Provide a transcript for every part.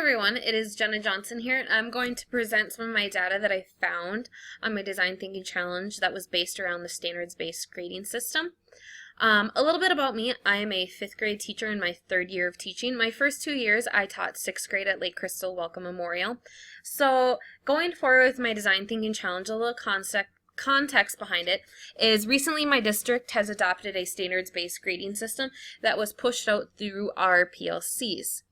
everyone, it is Jenna Johnson here, and I'm going to present some of my data that I found on my Design Thinking Challenge that was based around the standards-based grading system. A little bit about me. I am a 5th grade teacher in my 3rd year of teaching. My first 2 years I taught 6th grade at Lake Crystal Welcome Memorial. So going forward with my Design Thinking Challenge, a little context behind it is recently my district has adopted a standards-based grading system that was pushed out through our PLCs.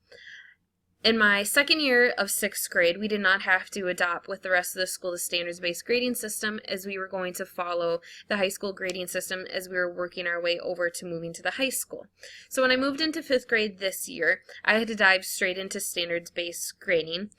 In my 2nd year of 6th grade, we did not have to adopt with the rest of the school the standards-based grading system, as we were going to follow the high school grading system as we were working our way over to moving to the high school. So when I moved into 5th grade this year, I had to dive straight into standards-based grading.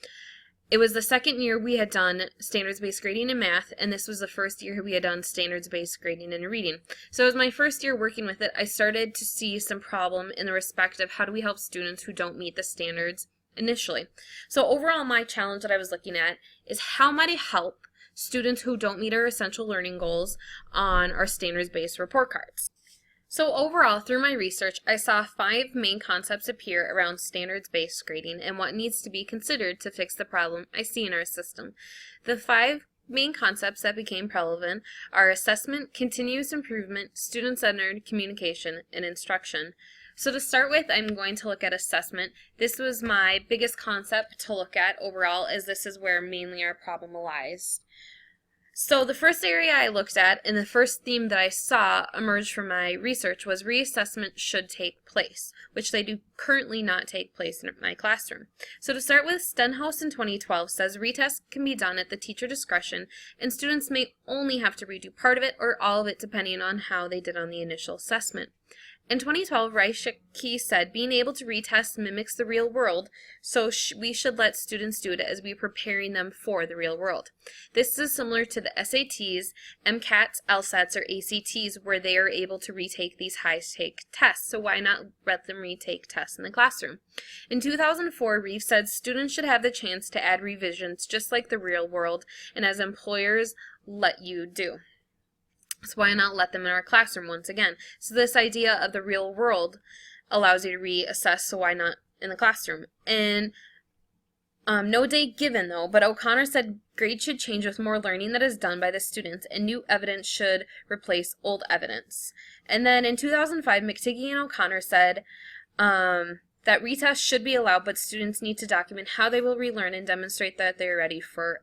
It was the 2nd year we had done standards-based grading in math, and this was the 1st year we had done standards-based grading in reading. So as my first year working with it, I started to see some problem in the respect of how do we help students who don't meet the standards initially. So overall, my challenge that I was looking at is how might I help students who don't meet our essential learning goals on our standards-based report cards. So overall, through my research, I saw 5 main concepts appear around standards-based grading and what needs to be considered to fix the problem I see in our system. The 5 main concepts that became relevant are assessment, continuous improvement, student-centered communication, and instruction. So to start with, I'm going to look at assessment. This was my biggest concept to look at overall, as this is where mainly our problem lies. So the first area I looked at, and the first theme that I saw emerge from my research, was reassessment should take place, which they do currently not take place in my classroom. So to start with, Stenhouse in 2012 says retest can be done at the teacher discretion, and students may only have to redo part of it or all of it depending on how they did on the initial assessment. In 2012, Reischke said, being able to retest mimics the real world, so we should let students do it as we're preparing them for the real world. This is similar to the SATs, MCATs, LSATs, or ACTs, where they are able to retake these high-stake tests, so why not let them retake tests in the classroom? In 2004, Reeve said students should have the chance to add revisions just like the real world, and as employers let you do. So why not let them in our classroom once again? So this idea of the real world allows you to reassess, so why not in the classroom? And no date given though, but O'Connor said grades should change with more learning that is done by the students, and new evidence should replace old evidence. And then in 2005, McTighe and O'Connor said that retests should be allowed, but students need to document how they will relearn and demonstrate that they are ready for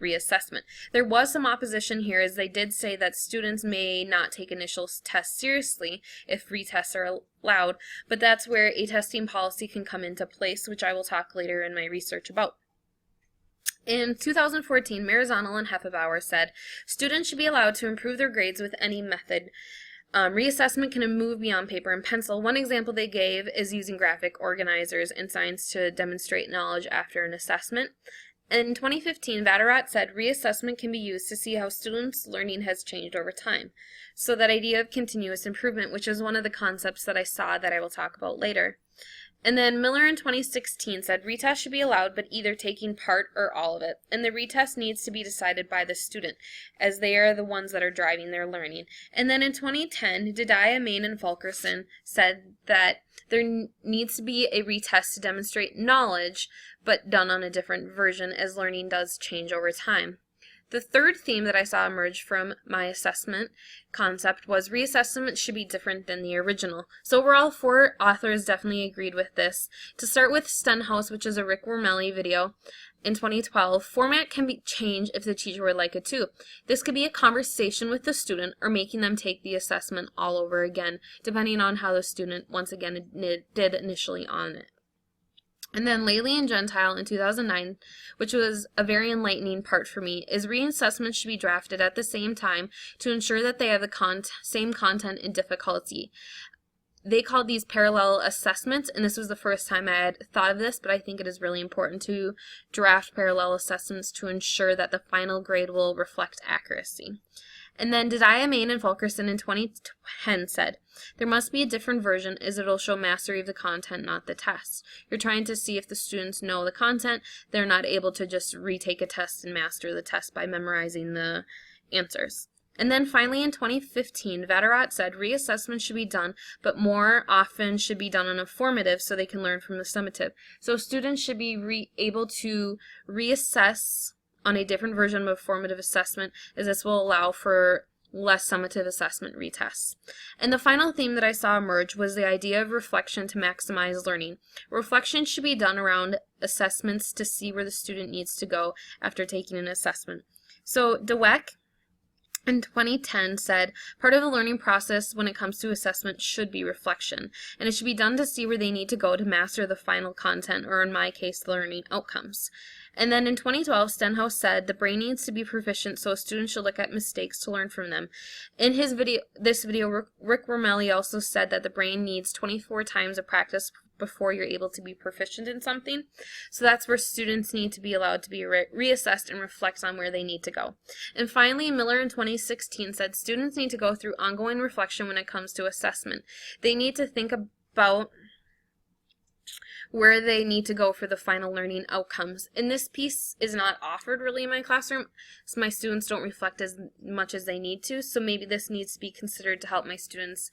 reassessment. There was some opposition here, as they did say that students may not take initial tests seriously if retests are allowed, but that's where a testing policy can come into place, which I will talk later in my research about. In 2014, Marizano and Heffebauer said students should be allowed to improve their grades with any method. Reassessment can move beyond paper and pencil. One example they gave is using graphic organizers and signs to demonstrate knowledge after an assessment. In 2015, Vatterott said reassessment can be used to see how students' learning has changed over time. So that idea of continuous improvement, which is one of the concepts that I saw that I will talk about later. And then Miller in 2016 said retest should be allowed, but either taking part or all of it. And the retest needs to be decided by the student, as they are the ones that are driving their learning. And then in 2010, Didia, Main, and Fulkerson said that there needs to be a retest to demonstrate knowledge, but done on a different version, as learning does change over time. The third theme that I saw emerge from my assessment concept was reassessment should be different than the original. So overall, 4 authors definitely agreed with this. To start with, Stenhouse, which is a Rick Wormelli video in 2012, format can be changed if the teacher would like it to. This could be a conversation with the student or making them take the assessment all over again, depending on how the student, once again, did initially on it. And then Laley and Gentile in 2009, which was a very enlightening part for me, is reassessment should be drafted at the same time to ensure that they have the same content and difficulty. They called these parallel assessments, and this was the first time I had thought of this, but I think it is really important to draft parallel assessments to ensure that the final grade will reflect accuracy. And then Didia, Main, and Fulkerson in 2010 said, there must be a different version as it'll show mastery of the content, not the test. You're trying to see if the students know the content. They're not able to just retake a test and master the test by memorizing the answers. And then finally in 2015, Vatterott said reassessment should be done, but more often should be done on a formative so they can learn from the summative. So students should be able to reassess on a different version of a formative assessment, as this will allow for less summative assessment retests. And the final theme that I saw emerge was the idea of reflection to maximize learning. Reflection should be done around assessments to see where the student needs to go after taking an assessment. So Dweck in 2010 said, part of the learning process when it comes to assessment should be reflection, and it should be done to see where they need to go to master the final content, or in my case, the learning outcomes. And then in 2012, Stenhouse said the brain needs to be proficient, so a student should look at mistakes to learn from them. In this video, Rick Romelli also said that the brain needs 24 times of practice before you're able to be proficient in something. So that's where students need to be allowed to be reassessed and reflect on where they need to go. And finally, Miller in 2016 said students need to go through ongoing reflection when it comes to assessment. They need to think about where they need to go for the final learning outcomes. And this piece is not offered really in my classroom, so my students don't reflect as much as they need to, so maybe this needs to be considered to help my students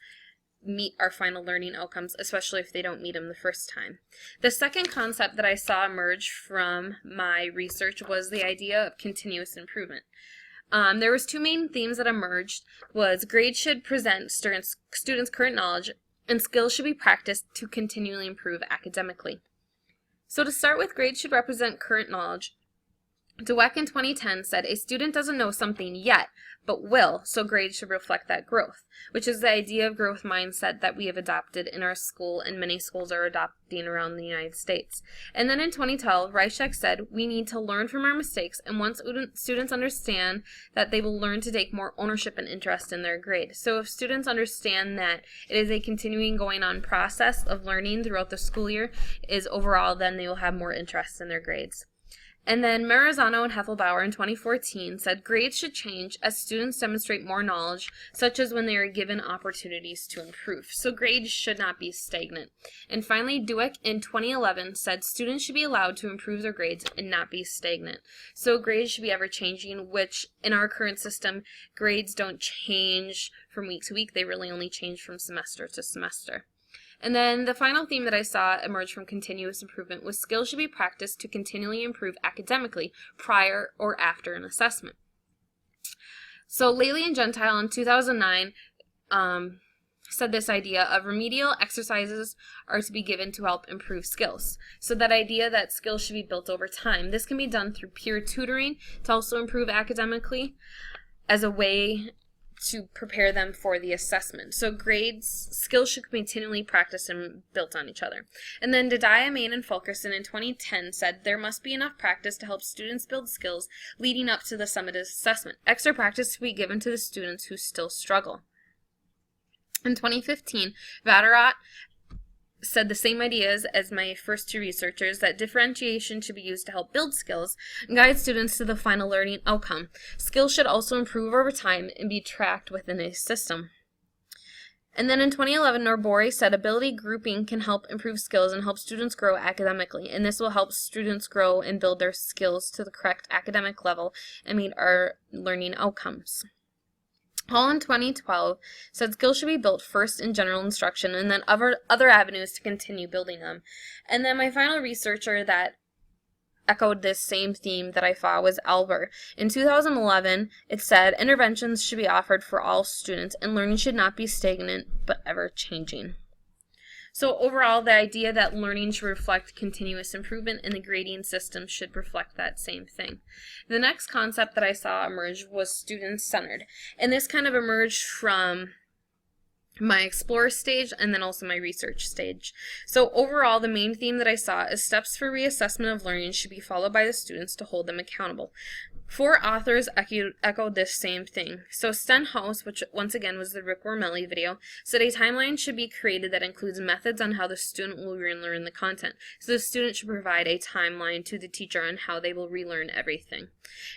meet our final learning outcomes, especially if they don't meet them the first time. The second concept that I saw emerge from my research was the idea of continuous improvement. There was two main themes that emerged, was grades should present students' current knowledge, and skills should be practiced to continually improve academically. So to start with, grades should represent current knowledge. Dweck in 2010 said, a student doesn't know something yet, but will, so grades should reflect that growth, which is the idea of growth mindset that we have adopted in our school and many schools are adopting around the United States. And then in 2012, Reichek said, we need to learn from our mistakes, and once students understand that, they will learn to take more ownership and interest in their grade. So if students understand that it is a continuing going on process of learning throughout the school year is overall, then they will have more interest in their grades. And then Marizano and Heffelbauer in 2014 said grades should change as students demonstrate more knowledge, such as when they are given opportunities to improve. So grades should not be stagnant. And finally, Dweck in 2011 said students should be allowed to improve their grades and not be stagnant. So grades should be ever changing, which in our current system, grades don't change from week to week. They really only change from semester to semester. And then the final theme that I saw emerge from continuous improvement was skills should be practiced to continually improve academically prior or after an assessment. So Laley and Gentile in 2009 said this idea of remedial exercises are to be given to help improve skills. So that idea that skills should be built over time. This can be done through peer tutoring to also improve academically as a way to prepare them for the assessment. So skills should continually practice and built on each other. And then Dedaya, Main, and Fulkerson in 2010 said there must be enough practice to help students build skills leading up to the summative assessment. Extra practice to be given to the students who still struggle. In 2015, Vatterott said the same ideas as my first two researchers, that differentiation should be used to help build skills and guide students to the final learning outcome. Skills should also improve over time and be tracked within a system. And then in 2011, Norbori said ability grouping can help improve skills and help students grow academically, and this will help students grow and build their skills to the correct academic level and meet our learning outcomes. Hall in 2012 said skills should be built first in general instruction and then other avenues to continue building them. And then my final researcher that echoed this same theme that I saw was Alber. In 2011, it said interventions should be offered for all students and learning should not be stagnant but ever changing. So overall, the idea that learning should reflect continuous improvement and the grading system should reflect that same thing. The next concept that I saw emerge was student-centered. And this kind of emerged from my explore stage and then also my research stage. So overall, the main theme that I saw is steps for reassessment of learning should be followed by the students to hold them accountable. 4 authors echoed this same thing. So Stenhouse, which once again was the Rick Romelli video, said a timeline should be created that includes methods on how the student will relearn the content. So the student should provide a timeline to the teacher on how they will relearn everything.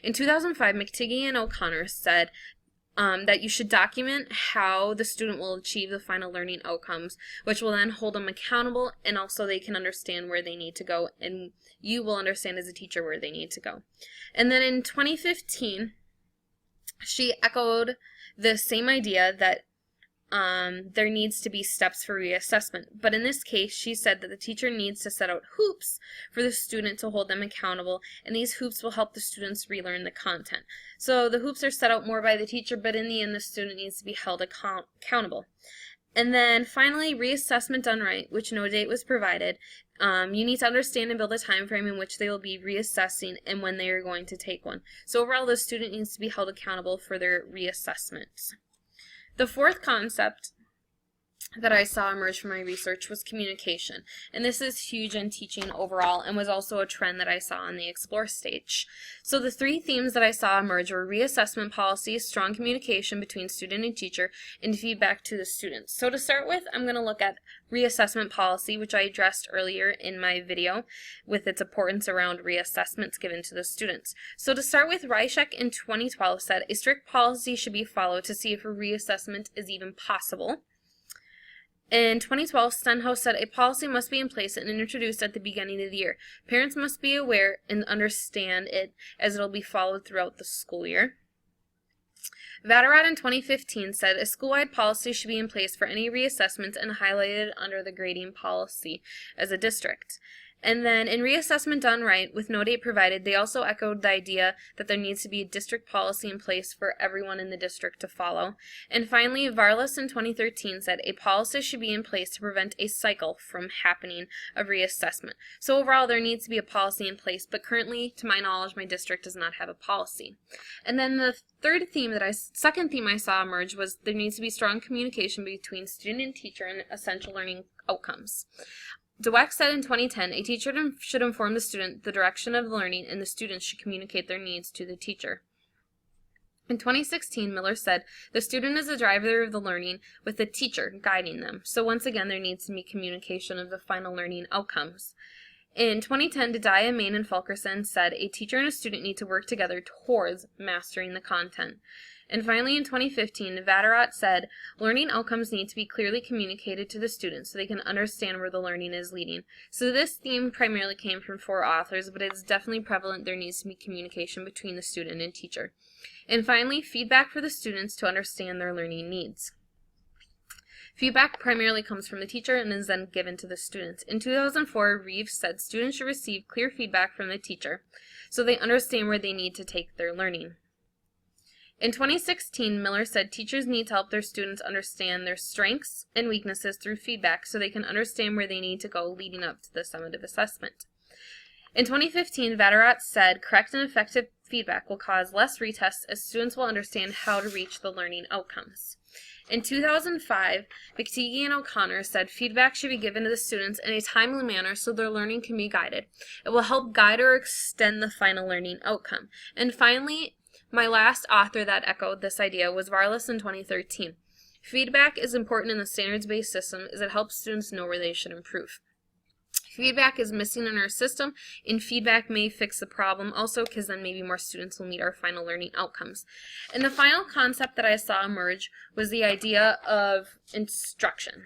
In 2005, McTighe and O'Connor said that you should document how the student will achieve the final learning outcomes, which will then hold them accountable, and also they can understand where they need to go, and you will understand as a teacher where they need to go. And then in 2015, she echoed the same idea that there needs to be steps for reassessment. But in this case, she said that the teacher needs to set out hoops for the student to hold them accountable, and these hoops will help the students relearn the content. So the hoops are set out more by the teacher, but in the end, the student needs to be held accountable. And then finally, reassessment done right, which no date was provided. You need to understand and build a time frame in which they will be reassessing and when they are going to take one. So overall, the student needs to be held accountable for their reassessments. The fourth concept that I saw emerge from my research was communication, and this is huge in teaching overall and was also a trend that I saw on the Explore stage. So the three themes that I saw emerge were reassessment policy, strong communication between student and teacher, and feedback to the students. So to start with, I'm going to look at reassessment policy, which I addressed earlier in my video with its importance around reassessments given to the students. So to start with, Reichek in 2012 said a strict policy should be followed to see if a reassessment is even possible. In 2012, Stenhouse said a policy must be in place and introduced at the beginning of the year. Parents must be aware and understand it as it will be followed throughout the school year. Vatterott in 2015 said a school-wide policy should be in place for any reassessments and highlighted under the grading policy as a district. And then in reassessment done right, with no date provided, they also echoed the idea that there needs to be a district policy in place for everyone in the district to follow. And finally, Varlas in 2013 said a policy should be in place to prevent a cycle from happening of reassessment. So overall, there needs to be a policy in place, but currently, to my knowledge, my district does not have a policy. And then the second theme I saw emerge was there needs to be strong communication between student and teacher and essential learning outcomes. Dweck said in 2010, a teacher should inform the student the direction of the learning, and the students should communicate their needs to the teacher. In 2016, Miller said, the student is the driver of the learning, with the teacher guiding them. So once again, there needs to be communication of the final learning outcomes. In 2010, Dedaya, Main, and Fulkerson said, a teacher and a student need to work together towards mastering the content. And finally, in 2015, Vatterott said, learning outcomes need to be clearly communicated to the students so they can understand where the learning is leading. So this theme primarily came from 4 authors, but it's definitely prevalent there needs to be communication between the student and teacher. And finally, feedback for the students to understand their learning needs. Feedback primarily comes from the teacher and is then given to the students. In 2004, Reeves said students should receive clear feedback from the teacher so they understand where they need to take their learning. In 2016, Miller said teachers need to help their students understand their strengths and weaknesses through feedback so they can understand where they need to go leading up to the summative assessment. In 2015, Vatterott said correct and effective feedback will cause less retests as students will understand how to reach the learning outcomes. In 2005, McTeague and O'Connor said feedback should be given to the students in a timely manner so their learning can be guided. It will help guide or extend the final learning outcome. And finally, my last author that echoed this idea was Varlas in 2013. Feedback is important in the standards-based system as it helps students know where they should improve. Feedback is missing in our system, and feedback may fix the problem also because then maybe more students will meet our final learning outcomes. And the final concept that I saw emerge was the idea of instruction.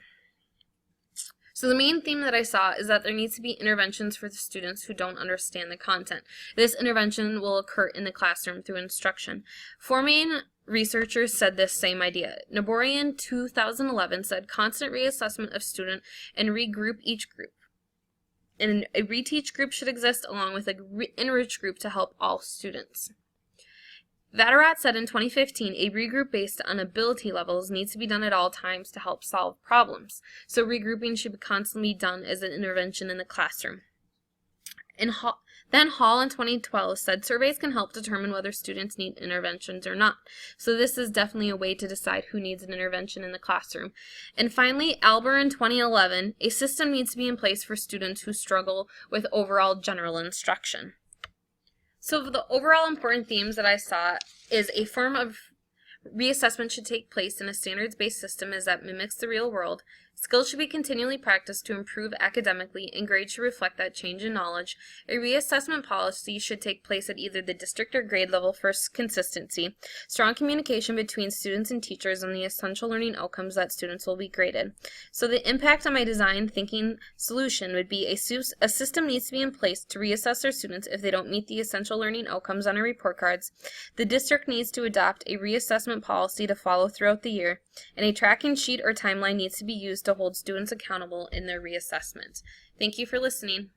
So the main theme that I saw is that there needs to be interventions for the students who don't understand the content. This intervention will occur in the classroom through instruction. 4 main researchers said this same idea. Naborian in 2011 said constant reassessment of student and regroup each group. And a reteach group should exist along with an enrich group to help all students. Vatterott said in 2015, a regroup based on ability levels needs to be done at all times to help solve problems. So regrouping should be constantly done as an intervention in the classroom. Then Hall in 2012 said surveys can help determine whether students need interventions or not. So this is definitely a way to decide who needs an intervention in the classroom. And finally, Albert in 2011, a system needs to be in place for students who struggle with overall general instruction. So the overall important themes that I saw is a form of reassessment should take place in a standards-based system as that mimics the real world. Skills should be continually practiced to improve academically, and grades should reflect that change in knowledge. A reassessment policy should take place at either the district or grade level for consistency. Strong communication between students and teachers on the essential learning outcomes that students will be graded. So the impact on my design thinking solution would be a system needs to be in place to reassess their students if they don't meet the essential learning outcomes on our report cards. The district needs to adopt a reassessment policy to follow throughout the year, and a tracking sheet or timeline needs to be used to hold students accountable in their reassessment. Thank you for listening.